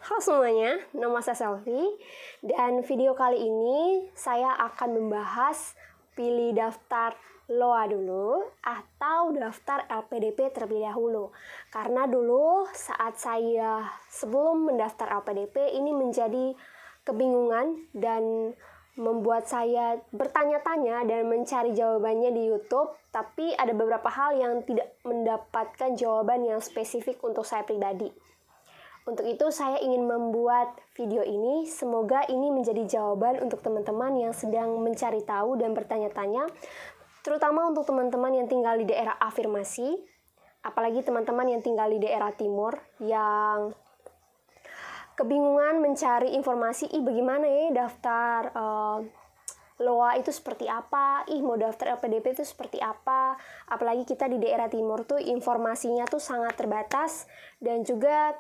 Halo semuanya, nama saya Selvi dan video kali ini saya akan membahas pilih daftar LOA dulu atau daftar LPDP terlebih dahulu. Karena dulu saat saya sebelum mendaftar LPDP ini menjadi kebingungan dan membuat saya bertanya-tanya dan mencari jawabannya di YouTube, tapi ada beberapa hal yang tidak mendapatkan jawaban yang spesifik untuk saya pribadi. Untuk itu saya ingin membuat video ini, semoga ini menjadi jawaban untuk teman-teman yang sedang mencari tahu dan bertanya-tanya, terutama untuk teman-teman yang tinggal di daerah afirmasi, apalagi teman-teman yang tinggal di daerah timur, yang kebingungan mencari informasi, bagaimana ya daftar LOA itu seperti apa, mau daftar LPDP itu seperti apa, apalagi kita di daerah timur tuh informasinya tuh sangat terbatas, dan juga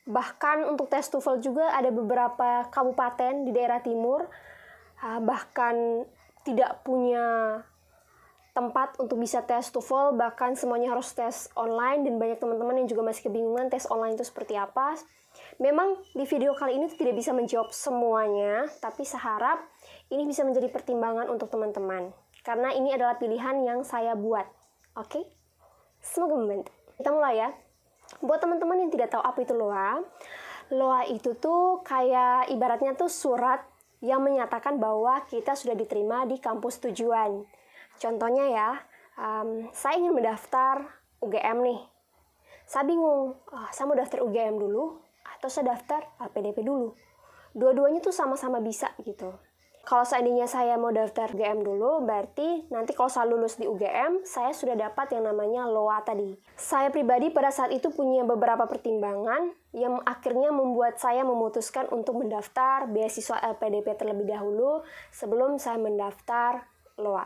bahkan untuk tes TOEFL juga ada beberapa kabupaten di daerah timur bahkan tidak punya tempat untuk bisa tes TOEFL, bahkan semuanya harus tes online, dan banyak teman-teman yang juga masih kebingungan tes online itu seperti apa. Memang di video kali ini tidak bisa menjawab semuanya, tapi saya harap ini bisa menjadi pertimbangan untuk teman-teman, karena ini adalah pilihan yang saya buat. Oke? Semoga membantu. Kita mulai ya. Buat teman-teman yang tidak tahu apa itu LOA, LOA itu tuh kayak ibaratnya tuh surat yang menyatakan bahwa kita sudah diterima di kampus tujuan. Contohnya ya, saya ingin mendaftar UGM nih. Saya bingung, saya mau daftar UGM dulu atau saya daftar LPDP dulu. Dua-duanya tuh sama-sama bisa gitu. Kalau seandainya saya mau daftar UGM dulu, berarti nanti kalau saya lulus di UGM, saya sudah dapat yang namanya LOA tadi. Saya pribadi pada saat itu punya beberapa pertimbangan yang akhirnya membuat saya memutuskan untuk mendaftar beasiswa LPDP terlebih dahulu sebelum saya mendaftar LOA.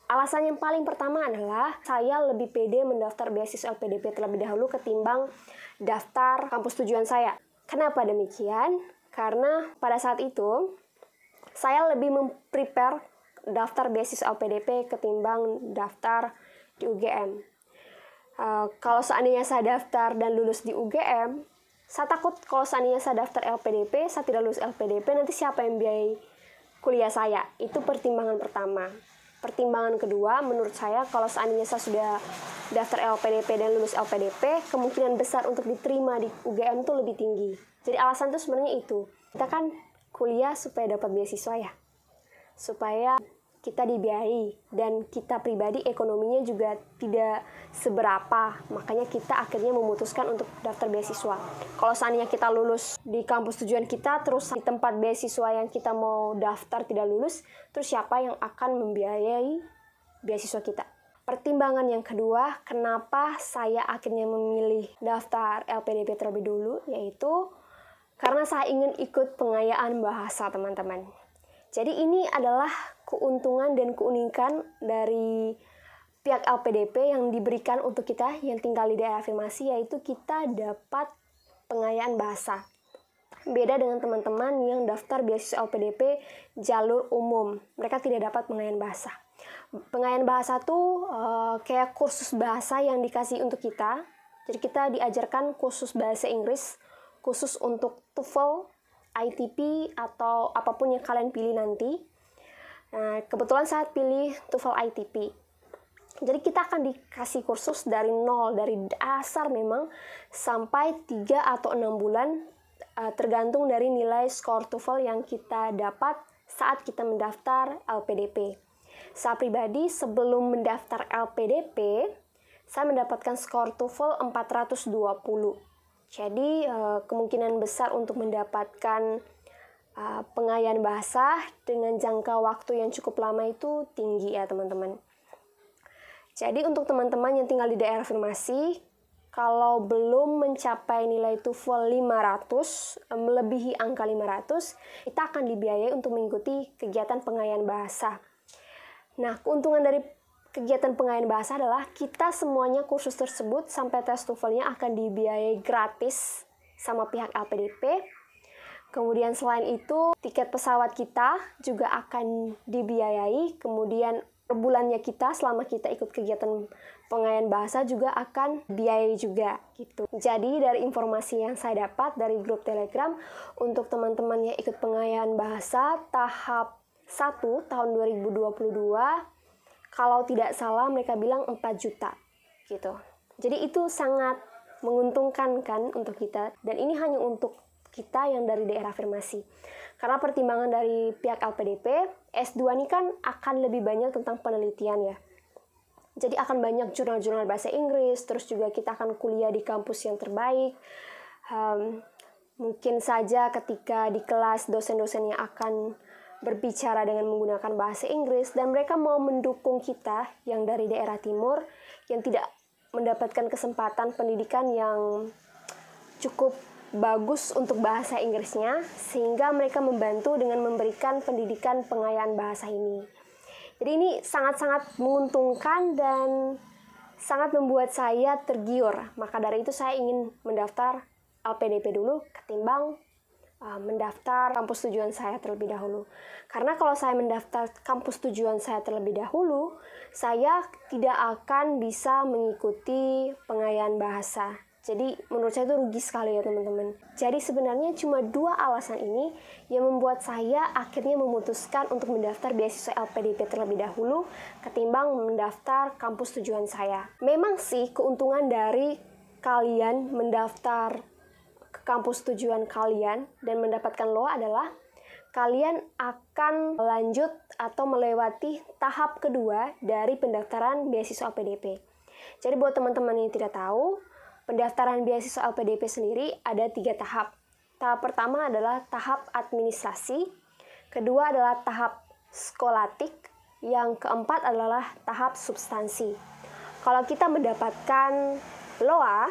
Alasan yang paling pertama adalah saya lebih pede mendaftar beasiswa LPDP terlebih dahulu ketimbang daftar kampus tujuan saya. Kenapa demikian? Karena pada saat itu saya lebih memprepare daftar beasiswa LPDP ketimbang daftar di UGM. Kalau seandainya saya daftar dan lulus di UGM, saya takut kalau seandainya saya daftar LPDP, saya tidak lulus LPDP, nanti siapa yang biayai kuliah saya? Itu pertimbangan pertama. Pertimbangan kedua, menurut saya kalau seandainya saya sudah daftar LPDP dan lulus LPDP, kemungkinan besar untuk diterima di UGM itu lebih tinggi. Jadi alasan itu sebenarnya itu. Kita kan kuliah supaya dapat beasiswa ya, supaya kita dibiayai, dan kita pribadi ekonominya juga tidak seberapa, makanya kita akhirnya memutuskan untuk daftar beasiswa. Kalau seandainya kita lulus di kampus tujuan kita, terus di tempat beasiswa yang kita mau daftar tidak lulus, terus siapa yang akan membiayai beasiswa kita? Pertimbangan yang kedua, kenapa saya akhirnya memilih daftar LPDP terlebih dulu, yaitu karena saya ingin ikut pengayaan bahasa, teman-teman. Jadi ini adalah keuntungan dan keunikan dari pihak LPDP yang diberikan untuk kita yang tinggal di daerah afirmasi, yaitu kita dapat pengayaan bahasa. Beda dengan teman-teman yang daftar beasiswa LPDP jalur umum, mereka tidak dapat pengayaan bahasa. Pengayaan bahasa tuh kayak kursus bahasa yang dikasih untuk kita. Jadi kita diajarkan kursus bahasa Inggris, khusus untuk TOEFL, ITP, atau apapun yang kalian pilih nanti. Nah, kebetulan saya pilih TOEFL ITP. Jadi kita akan dikasih kursus dari nol, dari dasar memang, sampai 3 atau 6 bulan, tergantung dari nilai skor TOEFL yang kita dapat saat kita mendaftar LPDP. Saya pribadi sebelum mendaftar LPDP, saya mendapatkan skor TOEFL 420. Jadi kemungkinan besar untuk mendapatkan pengayaan bahasa dengan jangka waktu yang cukup lama itu tinggi ya teman-teman. Jadi untuk teman-teman yang tinggal di daerah afirmasi, kalau belum mencapai nilai TOEFL 500, melebihi angka 500, kita akan dibiayai untuk mengikuti kegiatan pengayaan bahasa. Nah, keuntungan dari kegiatan pengayaan bahasa adalah kita semuanya kursus tersebut sampai tes TOEFL-nya akan dibiayai gratis sama pihak LPDP. Kemudian selain itu, tiket pesawat kita juga akan dibiayai. Kemudian per bulannya kita selama kita ikut kegiatan pengayaan bahasa juga akan biayai juga gitu. Jadi dari informasi yang saya dapat dari grup Telegram, untuk teman-teman yang ikut pengayaan bahasa tahap 1 tahun 2022, kalau tidak salah mereka bilang 4 juta gitu. Jadi itu sangat menguntungkan kan untuk kita, dan ini hanya untuk kita yang dari daerah afirmasi. Karena pertimbangan dari pihak LPDP, S2 ini kan akan lebih banyak tentang penelitian ya. Jadi akan banyak jurnal-jurnal bahasa Inggris, terus juga kita akan kuliah di kampus yang terbaik. Mungkin saja ketika di kelas dosen-dosennya akan berbicara dengan menggunakan bahasa Inggris, dan mereka mau mendukung kita yang dari daerah timur yang tidak mendapatkan kesempatan pendidikan yang cukup bagus untuk bahasa Inggrisnya, sehingga mereka membantu dengan memberikan pendidikan pengayaan bahasa ini. Jadi ini sangat-sangat menguntungkan dan sangat membuat saya tergiur. Maka dari itu saya ingin mendaftar LPDP dulu ketimbang mendaftar kampus tujuan saya terlebih dahulu. Karena kalau saya mendaftar kampus tujuan saya terlebih dahulu, saya tidak akan bisa mengikuti pengayaan bahasa. Jadi menurut saya itu rugi sekali ya teman-teman. Jadi sebenarnya cuma 2 alasan ini yang membuat saya akhirnya memutuskan untuk mendaftar beasiswa LPDP terlebih dahulu ketimbang mendaftar kampus tujuan saya. Memang sih keuntungan dari kalian mendaftar ke kampus tujuan kalian dan mendapatkan LOA adalah kalian akan lanjut atau melewati tahap kedua dari pendaftaran beasiswa LPDP. Jadi buat teman-teman yang tidak tahu, pendaftaran beasiswa LPDP sendiri ada 3 tahap. Tahap pertama adalah tahap administrasi, kedua adalah tahap skolatik, yang keempat adalah tahap substansi. Kalau kita mendapatkan LOA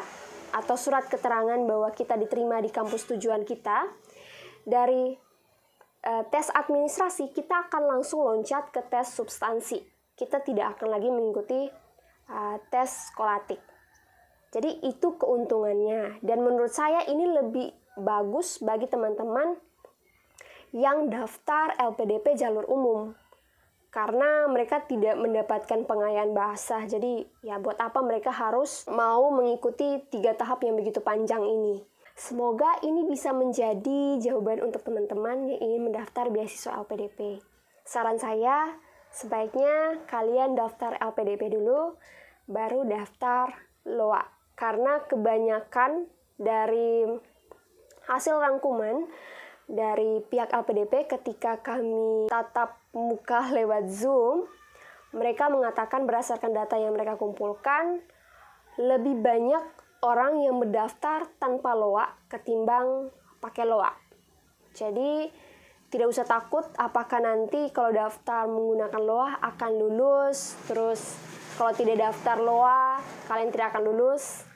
atau surat keterangan bahwa kita diterima di kampus tujuan kita, dari tes administrasi kita akan langsung loncat ke tes substansi. Kita tidak akan lagi mengikuti tes skolatik. Jadi itu keuntungannya, dan menurut saya ini lebih bagus bagi teman-teman yang daftar LPDP jalur umum, karena mereka tidak mendapatkan pengayaan bahasa. Jadi ya buat apa mereka harus mau mengikuti 3 tahap yang begitu panjang ini. Semoga ini bisa menjadi jawaban untuk teman-teman yang ingin mendaftar beasiswa LPDP. Saran saya, sebaiknya kalian daftar LPDP dulu, baru daftar LOA. Karena kebanyakan dari hasil rangkuman dari pihak LPDP ketika kami tatap muka lewat Zoom, mereka mengatakan berdasarkan data yang mereka kumpulkan, lebih banyak orang yang mendaftar tanpa LOA ketimbang pakai LOA. Jadi tidak usah takut apakah nanti kalau daftar menggunakan LOA akan lulus, terus kalau tidak daftar LOA kalian tidak akan lulus.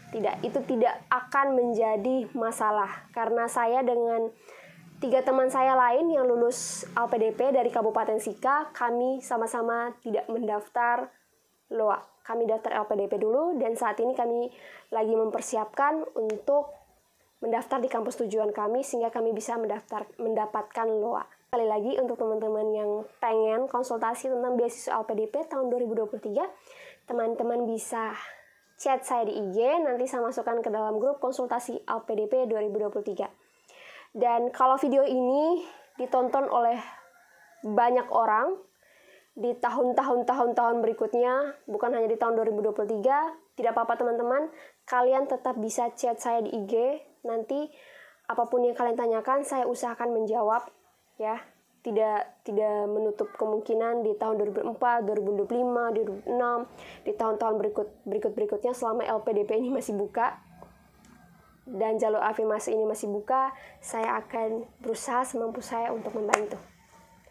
Tidak, itu tidak akan menjadi masalah, karena saya dengan 3 teman saya lain yang lulus LPDP dari Kabupaten Sika, kami sama-sama tidak mendaftar LOA. Kami daftar LPDP dulu, dan saat ini kami lagi mempersiapkan untuk mendaftar di kampus tujuan kami sehingga kami bisa mendapatkan LOA. Sekali lagi untuk teman-teman yang pengen konsultasi tentang beasiswa LPDP tahun 2023, teman-teman bisa chat saya di IG, nanti saya masukkan ke dalam grup konsultasi LPDP 2023. Dan kalau video ini ditonton oleh banyak orang di tahun-tahun berikutnya, bukan hanya di tahun 2023, tidak apa-apa teman-teman, kalian tetap bisa chat saya di IG. Nanti apapun yang kalian tanyakan, saya usahakan menjawab ya. Tidak menutup kemungkinan di tahun 2004, 2025, 2006, di tahun-tahun berikutnya selama LPDP ini masih buka dan jalur afirmasi ini masih buka, saya akan berusaha semampu saya untuk membantu.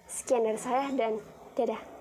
Sekian dari saya dan dadah.